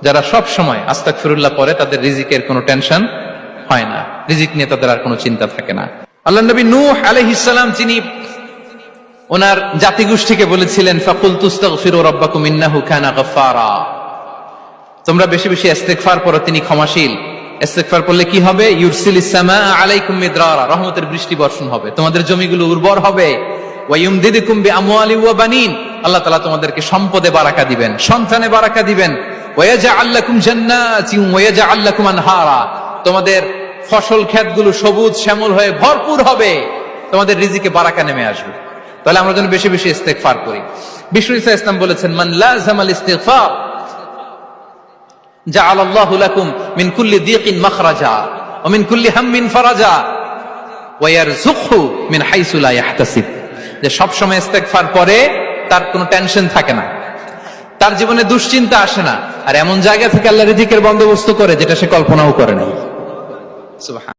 যারা সব সময় আস্তাগফিরুল্লাহ পড়ে তাদের রিজিকের কোনো টেনশন হয় না, রিজিক নিয়ে তাদের আর কোনো চিন্তা থাকে না। আল্লাহ নবী নূহ আলাইহিস সালাম যিনি ওনার জাতিগোষ্ঠীকে বলেছিলেন ফাকুলতু আস্তাগফিরু রাব্বাকুম ইন্নাহু কানা গাফফারা, তোমরা বেশি বেশি ইস্তেগফার করো, তিনি ক্ষমাশীল। ইস্তেগফার করলে কি হবে? ইউরসিলিস সামাআ আলাইকুম মিদরারা, রহমতের বৃষ্টি বর্ষণ হবে, তোমাদের জমিগুলো উর্বর হবে। ওয়া ইউমদিদুকুম বিআমওয়ালি ওয়া বানিন, আল্লাহ তাআলা তোমাদেরকে সম্পদে বারাকা দিবেন, সন্তানে বারাকা দিবেন। ওয়া ইয়াজআল লাকুম জান্নাতিন ওয়া ইয়াজআল লাকুম আনহারা, তোমাদের ফসল ক্ষেতগুলো সবুজ শ্যামল হয়ে ভরপুর হবে, তোমাদের রিজিকে বারাকা নেমে আসবে। তাহলে আমরা যেন বেশি বেশি ইস্তেগফার করি। বিষ্ণু ঈসা ইসলাম বলেছেন মান লাযামাল ইস্তিগফার জাআলাল্লাহু লাকুম মিন কুল্লি দিকিন মাখরাজা ওয়া মিন কুল্লি হাম্মিন ফারাজা ওয়া ইয়ারযুকহু মিন হাইসু লা ইয়াহতাসিব, যে সব সময় ইস্তেগফার করে তার কোনো টেনশন থাকে না, তার জীবনে দুশ্চিন্তা আসে না, আর এমন জায়গা থেকে আল্লাহ রিজিকের বন্দোবস্ত করে যেটা সে কল্পনাও করে নাই। সুবহান।